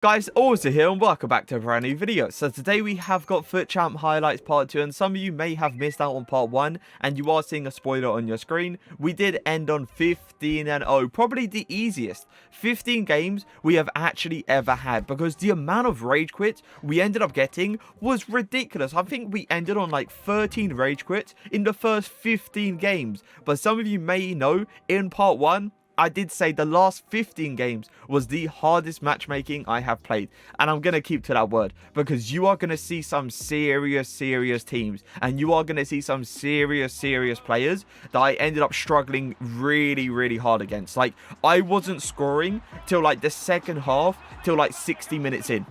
Guys, Auzio here and welcome back to a brand new video. So today we have got FUT Champ Highlights Part 2 and some of you may have missed out on Part 1 and you are seeing a spoiler on your screen. We did end on 15-0, probably the easiest 15 games we have actually ever had because the amount of rage quits we ended up getting was ridiculous. I think we ended on like 13 rage quits in the first 15 games. But some of you may know in Part 1, I did say the last 15 games was the hardest matchmaking I have played. And I'm going to keep to that word because you are going to see some serious teams. And you are going to see some serious players that I ended up struggling really hard against. Like, I wasn't scoring till like the second half, till like 60 minutes in.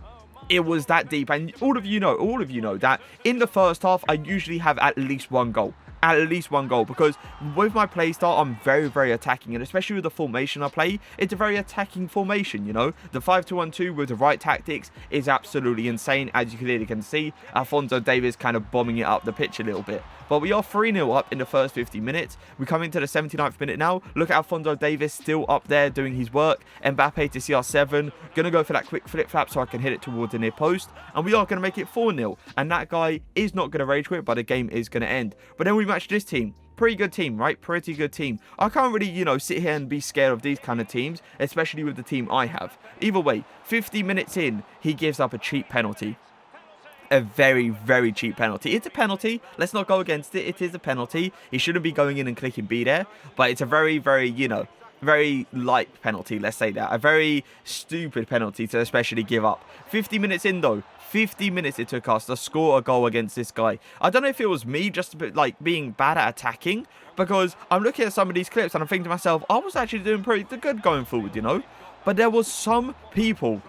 It was that deep. And all of you know that in the first half, I usually have at least one goal. Because with my playstyle I'm very attacking, and especially with the formation I play, it's a very attacking formation, you know. The 5-2-1-2 with the right tactics is absolutely insane. As you clearly can see, Alphonso Davies kind of bombing it up the pitch a little bit. But we are 3-0 up in the first 50 minutes. We come into the 79th minute now. Look at Alphonso Davies still up there doing his work. Mbappe to CR7. Gonna go for that quick flip-flap so I can hit it towards the near post. And we are going to make it 4-0. And that guy is not going to rage quit, but the game is going to end. But then we match this team. Pretty good team, right? Pretty good team. I can't really, you know, sit here and be scared of these kind of teams, especially with the team I have. Either way, 50 minutes in, he gives up a cheap penalty. A very cheap penalty. It's a penalty. Let's not go against it. It is a penalty. He shouldn't be going in and clicking B there. But it's a very, you know, very light penalty. Let's say that. A very stupid penalty to especially give up. 50 minutes in though. 50 minutes it took us to score a goal against this guy. I don't know if it was me just a bit like being bad at attacking. Because I'm looking at some of these clips and I'm thinking to myself, I was actually doing pretty good going forward, you know. But there was some people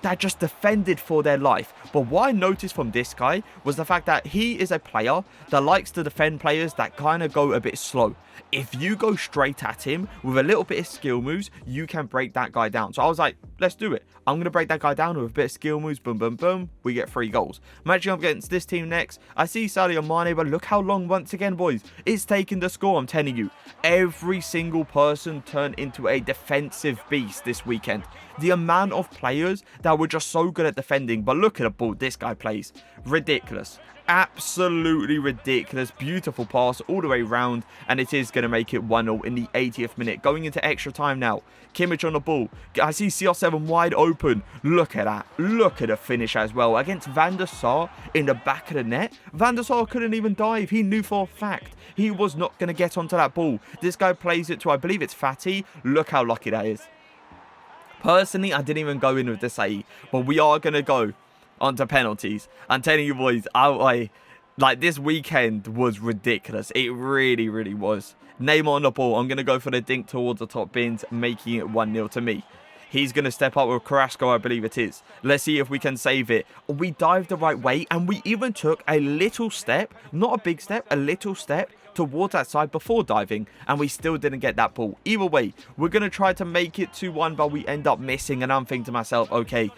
that just defended for their life. But what I noticed from this guy was the fact that he is a player that likes to defend players that kind of go a bit slow. If you go straight at him with a little bit of skill moves, you can break that guy down. So I was like, let's do it. I'm going to break that guy down with a bit of skill moves. Boom. We get 3 goals. Matching up against this team next. I see Sadio Mane, but look how long once again, boys. It's taking the score, I'm telling you. Every single person turned into a defensive beast this weekend. The amount of players that were just so good at defending. But look at the ball this guy plays. Ridiculous. Absolutely ridiculous. Beautiful pass all the way round, and it is going to make it 1-0 in the 80th minute. Going into extra time now. Kimmich on the ball. I see CR7 wide open. Look at that. Look at the finish as well against Van der Sar in the back of the net. Van der Sar couldn't even dive. He knew for a fact he was not going to get onto that ball. This guy plays it to, I believe it's Fatty. Look how lucky that is. Personally, I didn't even go in with the say, but we are going to go onto penalties. I'm telling you boys, I like this weekend was ridiculous. It really was. Neymar on the ball. I'm going to go for the dink towards the top bins, making it 1-0 to me. He's going to step up with Carrasco, I believe it is. Let's see if we can save it. We dived the right way, and we even took a little step, not a big step, a little step towards that side before diving, and we still didn't get that ball. Either way, we're going to try to make it 2-1, but we end up missing, and I'm thinking to myself, okay,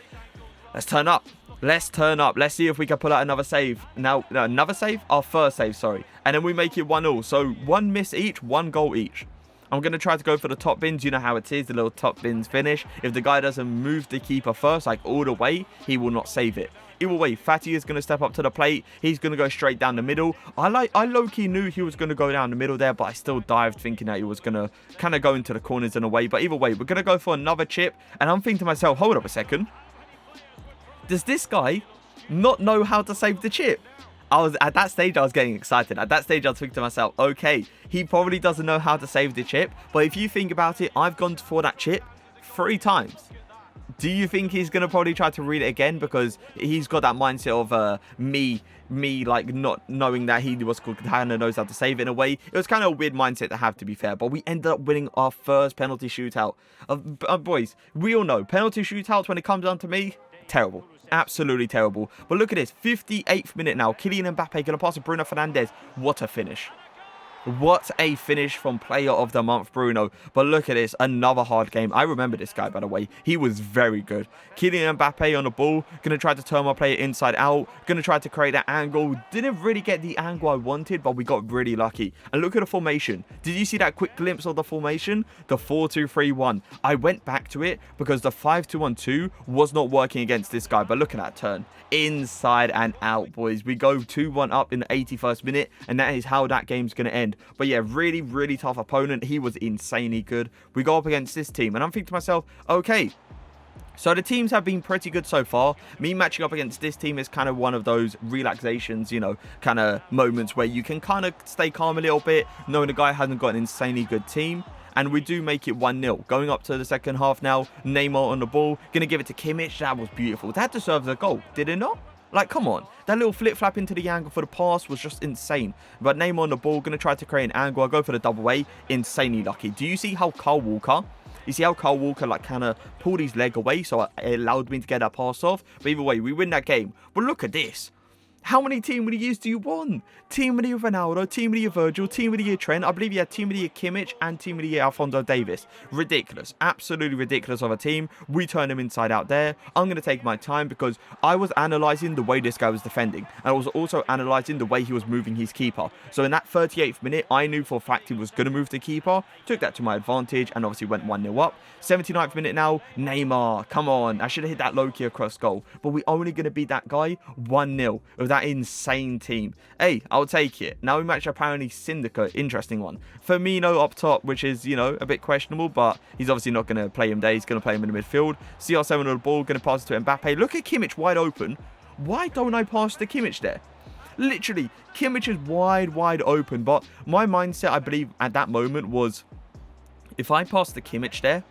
let's turn up. Let's turn up. Let's see if we can pull out another save. Now, another save? Our first save, sorry. And then we make it 1-0. So, 1 miss each, 1 goal each. I'm going to try to go for the top bins. You know how it is, the little top bins finish. If the guy doesn't move the keeper first, like all the way, he will not save it. Either way, Fatty is going to step up to the plate. He's going to go straight down the middle. I low-key knew he was going to go down the middle there, but I still dived thinking that he was going to kind of go into the corners in a way. But either way, we're going to go for another chip. And I'm thinking to myself, hold up a second. Does this guy not know how to save the chip? At that stage, I was getting excited. At that stage, I was thinking to myself, okay, he probably doesn't know how to save the chip. But if you think about it, I've gone for that chip 3 times. Do you think he's going to probably try to read it again? Because he's got that mindset of me like not knowing that he was kind of knows how to save it in a way. It was kind of a weird mindset to have, to be fair. But we ended up winning our first penalty shootout. Boys, we all know penalty shootouts, when it comes down to me, terrible. Absolutely terrible. But look at this. 58th minute now. Kylian Mbappe going to pass to Bruno Fernandes. What a finish. What a finish from Player of the Month, Bruno. But look at this, another hard game. I remember this guy, by the way. He was very good. Kylian Mbappe on the ball. Going to try to turn my player inside out. Going to try to create that angle. Didn't really get the angle I wanted, but we got really lucky. And look at the formation. Did you see that quick glimpse of the formation? The 4-2-3-1. I went back to it because the 5-2-1-2 was not working against this guy. But look at that turn. Inside and out, boys. We go 2-1 up in the 81st minute, and that is how that game's going to end. But yeah, really, really tough opponent. He was insanely good. We go up against this team, and I'm thinking to myself, okay, so the teams have been pretty good so far. Me matching up against this team is kind of one of those relaxations, you know, kind of moments where you can kind of stay calm a little bit, knowing the guy hasn't got an insanely good team. And we do make it 1-0. Going up to the second half now. Neymar on the ball. Going to give it to Kimmich. That was beautiful. That deserves a goal, did it not? Like, come on. That little flip-flap into the angle for the pass was just insane. But Neymar on the ball, going to try to create an angle. I'll go for the double A. Insanely lucky. Do you see how Kyle Walker... You see how Kyle Walker, like, kind of pulled his leg away, so it allowed me to get that pass off? But either way, we win that game. But look at this. How many Team of the Years do you want? Team of the Year Ronaldo, Team of the Year Virgil, Team of the Year Trent. I believe you had Team of the Year Kimmich and Team of the Year Alphonso Davies. Ridiculous. Absolutely ridiculous of a team. We turn him inside out there. I'm going to take my time because I was analysing the way this guy was defending. And I was also analysing the way he was moving his keeper. So in that 38th minute, I knew for a fact he was going to move the keeper. Took that to my advantage and obviously went 1-0 up. 79th minute now. Neymar. Come on. I should have hit that low-key across goal. But we're only going to beat that guy 1-0 with that insane team. Hey, I'll take it. Now we match apparently Syndicate. Interesting one. Firmino up top, which is, you know, a bit questionable, but he's obviously not going to play him there. He's going to play him in the midfield. CR7 on the ball, going to pass it to Mbappe. Look at Kimmich wide open. Why don't I pass to Kimmich there? Literally, Kimmich is wide open, but my mindset, I believe, at that moment was, if I pass the Kimmich there,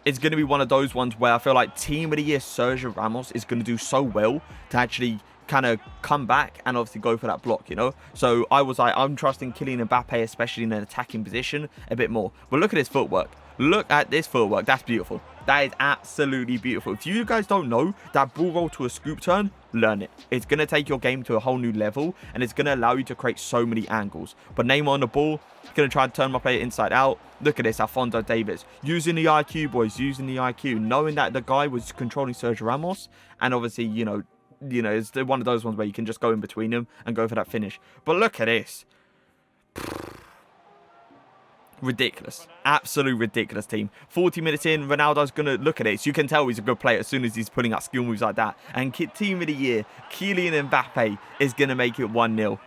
it's going to be one of those ones where I feel like Team of the Year Sergio Ramos is going to do so well to actually kind of come back and obviously go for that block, you know. So I was like, I'm trusting Kylian Mbappe, especially in an attacking position, a bit more. But look at his footwork. Look at this footwork. That's beautiful. That is absolutely beautiful. If you guys don't know that ball roll to a scoop turn, learn it. It's going to take your game to a whole new level, and it's going to allow you to create so many angles. But Neymar on the ball, going to try to turn my player inside out. Look at this, Alphonso Davies. Using the IQ, boys. Using the IQ. Knowing that the guy was controlling Sergio Ramos, and obviously, you know, it's one of those ones where you can just go in between them and go for that finish. But look at this. Ridiculous. Absolute ridiculous team. 40 minutes in, Ronaldo's going to look at it. So you can tell he's a good player as soon as he's putting out skill moves like that. And Team of the Year, Kylian Mbappe, is going to make it 1-0.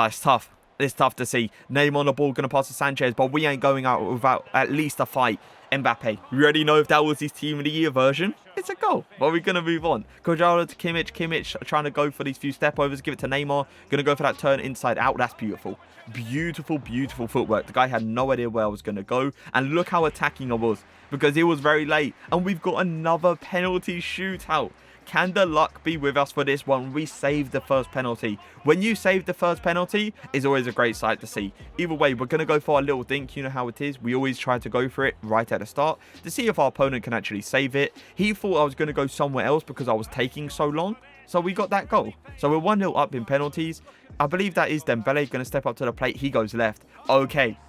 It's tough. It's tough to see. Neymar on the ball, going to pass to Sanchez, but we ain't going out without at least a fight. Mbappe. We already know if that was his Team of the Year version. It's a goal. But we're going to move on. Cuadrado to Kimmich. Kimmich trying to go for these few step overs. Give it to Neymar. Going to go for that turn inside out. That's beautiful. Beautiful, beautiful footwork. The guy had no idea where I was going to go. And look how attacking I was. Because it was very late. And we've got another penalty shootout. Can the luck be with us for this one? We saved the first penalty. When you save the first penalty, it's always a great sight to see. Either way, we're going to go for our little dink. You know how it is. We always try to go for it right at the start to see if our opponent can actually save it. He thought I was going to go somewhere else because I was taking so long. So we got that goal. So we're 1-0 up in penalties. I believe that is Dembele going to step up to the plate. He goes left. Okay.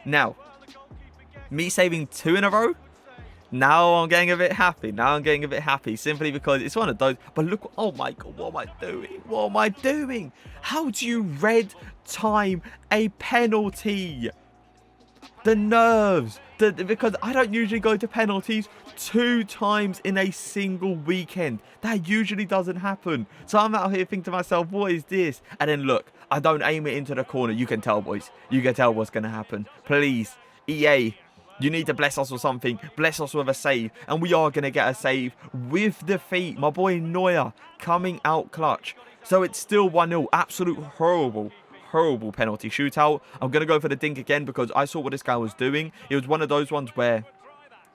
Now, me saving 2 in a row. Now I'm getting a bit happy. Simply because it's one of those. But look, oh my God, what am I doing? What am I doing? How do you red time a penalty? The nerves. Because I don't usually go to penalties 2 times in a single weekend. That usually doesn't happen. So I'm out here thinking to myself, what is this? And then look, I don't aim it into the corner. You can tell, boys. You can tell what's going to happen. Please, EA. You need to bless us with something. Bless us with a save. And we are going to get a save with defeat. My boy Mohr coming out clutch. So it's still 1-0. Absolute horrible penalty shootout. I'm going to go for the dink again because I saw what this guy was doing. It was one of those ones where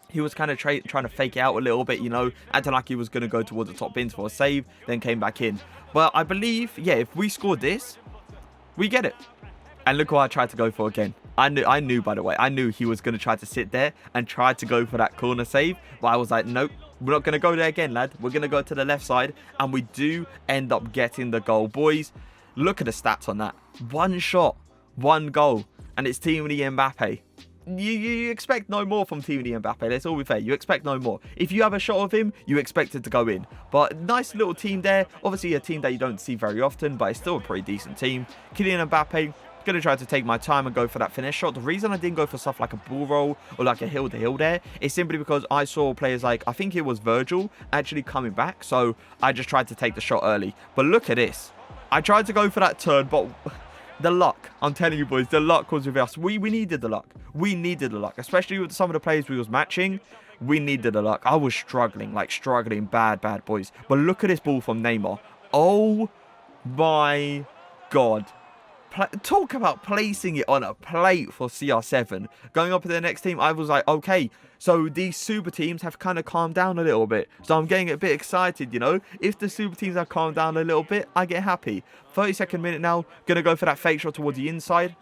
he was kind of trying to fake it out a little bit, you know, acting like he was going to go towards the top bins for a save, then came back in. But I believe, yeah, if we score this, we get it. And look what I tried to go for again. I knew, by the way, I knew he was going to try to sit there and try to go for that corner save. But I was like, nope, we're not going to go there again, lad. We're going to go to the left side. And we do end up getting the goal. Boys, look at the stats on that. 1 shot, 1 goal. and it's Team Mbappe. You expect no more from Team Mbappe. Let's all be fair. You expect no more. If you have a shot of him, you expect it to go in. But nice little team there. Obviously a team that you don't see very often, but it's still a pretty decent team. Kylian Mbappe. Going to try to take my time and go for that finish shot. The reason I didn't go for stuff like a ball roll or like a hill to hill there is simply because I saw players like, I think it was Virgil, actually coming back. So I just tried to take the shot early. But look at this. I tried to go for that turn, but the luck, I'm telling you boys, the luck was with us. We needed the luck. We needed the luck, especially with some of the players we was matching. We needed the luck. I was struggling, like struggling bad, boys. But look at this ball from Neymar. Oh my God. Talk about placing it on a plate for CR7. Going up to the next team, I was like, okay, so these super teams have kind of calmed down a little bit. So I'm getting a bit excited, you know. If the super teams have calmed down a little bit, I get happy. 32nd minute now. Going to go for that fake shot towards the inside.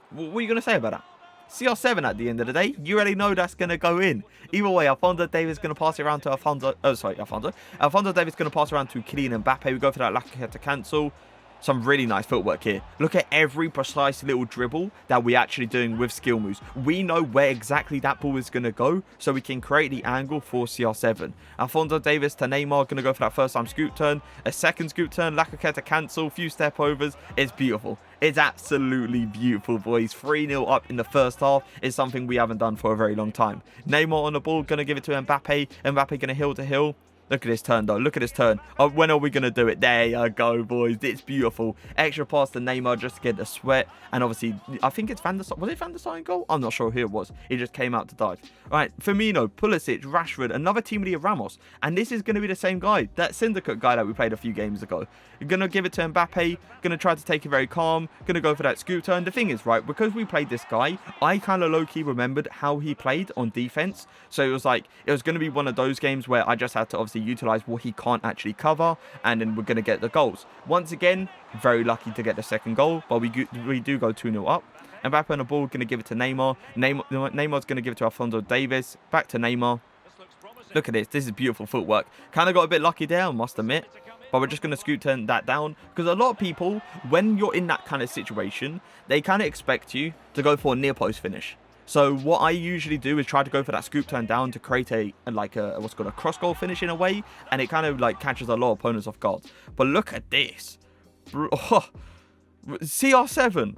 What are you going to say about that? CR7 at the end of the day, you already know that's going to go in. Either way, Alphonso Davies is going to pass it around to Alphonso Davies is going to pass around to Kylian Mbappe. We go for that LAKEY to cancel. Some really nice footwork here. Look at every precise little dribble that we're actually doing with skill moves. We know where exactly that ball is going to go, so we can create the angle for CR7. Alphonso Davies to Neymar, going to go for that first time scoop turn. A second scoop turn, LAKEY to cancel, few step overs. It's beautiful. It's absolutely beautiful, boys. 3-0 up in the first half is something we haven't done for a very long time. Neymar on the ball, going to give it to Mbappe. Mbappe going to hill to hill. Look at this turn, though. Look at this turn. Oh, when are we going to do it? There you go, boys. It's beautiful. Extra pass to Neymar just to get the sweat. And obviously, I think it's Van der Sar. Was it Van der Sar in goal? I'm not sure who it was. He just came out to dive. All right, Firmino, Pulisic, Rashford, another team of Ramos. And this is going to be the same guy. That Syndicate guy that we played a few games ago. You're going to give it to Mbappe. Going to try to take it very calm. Going to go for that scoop turn. The thing is, right, because we played this guy, I kind of low-key remembered how he played on defense. So it was like, it was going to be one of those games where I just had to obviously utilize what he can't actually cover, and then we're going to get the goals. Once again, very lucky to get the second goal, but we do go 2-0 up. Mbappe on the ball, going to give it to Neymar. Neymar's going to give it to Alphonso Davies. Back to Neymar. Look at this. This is beautiful footwork. Kind of got a bit lucky there, I must admit. But we're just going to scoot turn that down. Because a lot of people, when you're in that kind of situation, they kind of expect you to go for a near post finish. So what I usually do is try to go for that scoop turn down to create a what's called a cross goal finish in a way, and it kind of like catches a lot of opponents off guard. But look at this, CR7.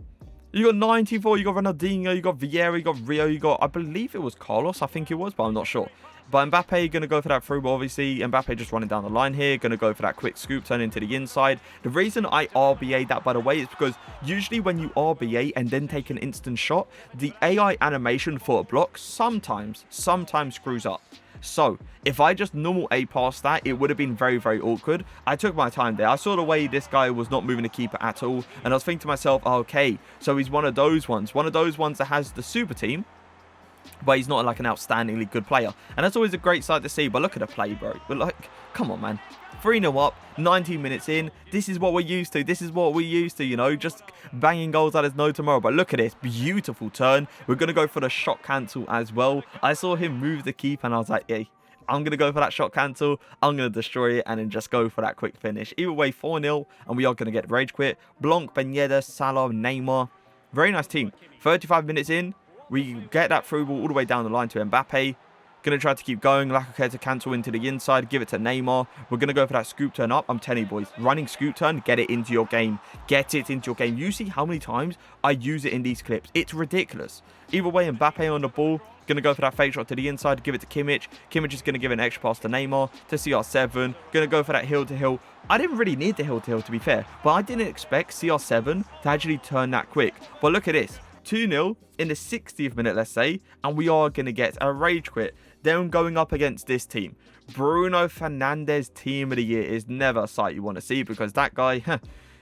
You got 94, you got Ronaldinho, you got Vieira, you got Rio, you got, I believe it was Carlos, I think it was, but I'm not sure. But Mbappe going to go for that through, but obviously Mbappe just running down the line here, going to go for that quick scoop turn into the inside. The reason I RBA that, by the way, is because usually when you RBA and then take an instant shot, the AI animation for a block sometimes screws up. So, if I just normal A past that, it would have been very, very awkward. I took my time there. I saw the way this guy was not moving the keeper at all. And I was thinking to myself, oh, okay, so he's one of those ones that has the super team, but he's not like an outstandingly good player. And that's always a great sight to see. But look at the play, bro. But like, come on, man. 3-0 up, 19 minutes in. This is what we're used to. This is what we're used to, you know, just banging goals that there's no tomorrow. But look at this. Beautiful turn. We're going to go for the shot cancel as well. I saw him move the keeper and I was like, hey, I'm going to go for that shot cancel. I'm going to destroy it and then just go for that quick finish. Either way, 4-0 and we are going to get rage quit. Blanc, Ben Yedder, Salah, Neymar. Very nice team. 35 minutes in. We get that through ball all the way down the line to Mbappe. Going to try to keep going. LAKEY to cancel into the inside. Give it to Neymar. We're going to go for that scoop turn up. I'm telling you, boys. Running scoop turn. Get it into your game. Get it into your game. You see how many times I use it in these clips. It's ridiculous. Either way, Mbappe on the ball. Going to go for that fake shot to the inside. Give it to Kimmich. Kimmich is going to give an extra pass to Neymar. To CR7. Going to go for that hill to hill. I didn't really need the hill to hill, to be fair. But I didn't expect CR7 to actually turn that quick. But look at this. 2-0 in the 60th minute, let's say, and we are going to get a rage quit. Then going up against this team. Bruno Fernandes team of the year is never a sight you want to see because that guy,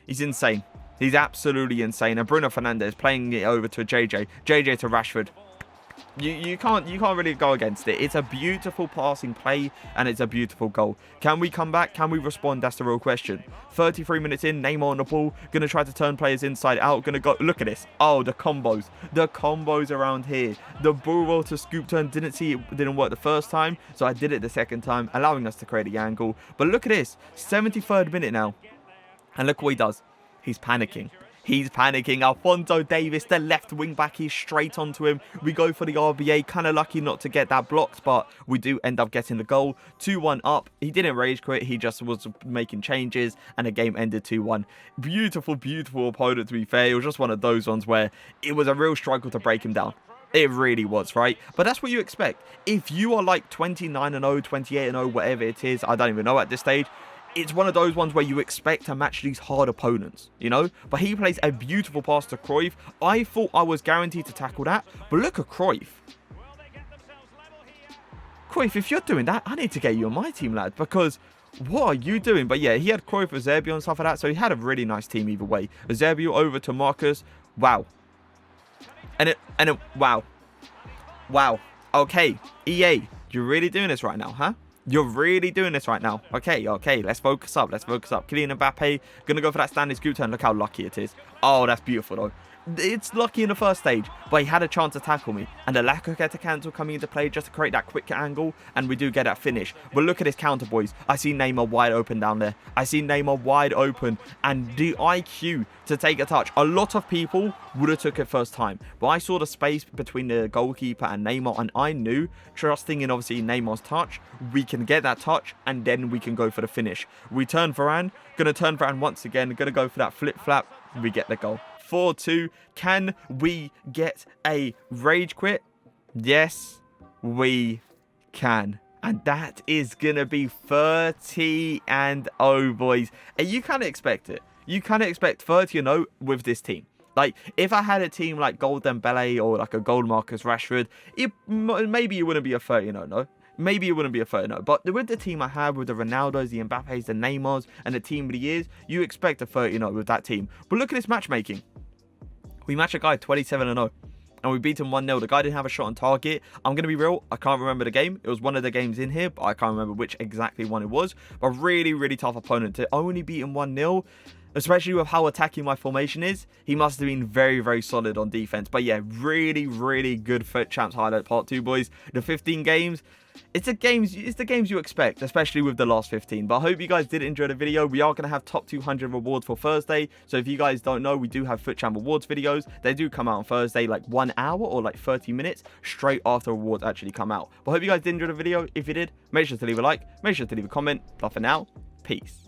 he's insane. He's absolutely insane. And Bruno Fernandes playing it over to JJ to Rashford. You can't really go against it. It's a beautiful passing play and it's a beautiful goal. Can we come back? Can we respond? That's the real question. 33 minutes in, Neymar on the ball. Going to try to turn players inside out. Going to go, look at this. Oh, the combos. The combos around here. The ball roll to scoop turn. Didn't work the first time. So I did it the second time, allowing us to create the angle. But look at this. 73rd minute now. And look what he does. He's panicking. He's panicking. Alphonso Davies, the left wing back, he's straight onto him. We go for the RBA. Kind of lucky not to get that blocked, but we do end up getting the goal. 2-1 up. He didn't rage quit. He just was making changes, and the game ended 2-1. Beautiful, beautiful opponent, to be fair. It was just one of those ones where it was a real struggle to break him down. It really was, right? But that's what you expect. If you are like 29-0, 28-0, whatever it is, I don't even know at this stage, it's one of those ones where you expect to match these hard opponents, you know? But he plays a beautiful pass to Cruyff. I thought I was guaranteed to tackle that, but look at Cruyff. Cruyff, if you're doing that, I need to get you on my team, lad, because what are you doing? But yeah, he had Cruyff, Eusebio and stuff like that, so he had a really nice team either way. Eusebio over to Marcus. Wow. Wow. Wow. Okay, EA, you're really doing this right now, huh? You're really doing this right now. Okay, let's focus up. Kylian Mbappe, gonna go for that standing scoop turn. Look how lucky it is. Oh, that's beautiful, though. It's lucky in the first stage, but he had a chance to tackle me. And the LAKEY to cancel coming into play just to create that quick angle, and we do get that finish. But look at this counter, boys. I see Neymar wide open down there. I see Neymar wide open, and the IQ to take a touch. A lot of people would have took it first time, but I saw the space between the goalkeeper and Neymar, and I knew, trusting in obviously Neymar's touch, we can get that touch, and then we can go for the finish. We turn Varane, gonna turn Varane once again, gonna go for that flip-flap, we get the goal. 4-2. Can we get a rage quit? Yes, we can. And that is going to be 30-0, boys. And you kind of expect it. You kind of expect 30-0 with this team. Like, if I had a team like Golden Belay or like a Gold Marcus Rashford, maybe it wouldn't be a 30-0, no? Maybe it wouldn't be a 30-0, but with the team I have, with the Ronaldos, the Mbappes, the Neymars, and the team of the years, you expect a 30-0 with that team. But look at this matchmaking. We match a guy 27-0, and we beat him 1-0. The guy didn't have a shot on target. I'm going to be real, I can't remember the game. It was one of the games in here, but I can't remember which exactly one it was. But really, really tough opponent. To only beat him 1-0, especially with how attacking my formation is, he must have been very, very solid on defense. But yeah, really, really good FUT Champs highlight part 2, boys. The 15 games, it's the games you expect, especially with the last 15. But I hope you guys did enjoy the video. We are going to have top 200 rewards for Thursday. So if you guys don't know, we do have FUT Champ awards videos. They do come out on Thursday, like 1 hour or like 30 minutes straight after awards actually come out. But I hope you guys did enjoy the video. If you did, make sure to leave a like, make sure to leave a comment. But for now, peace.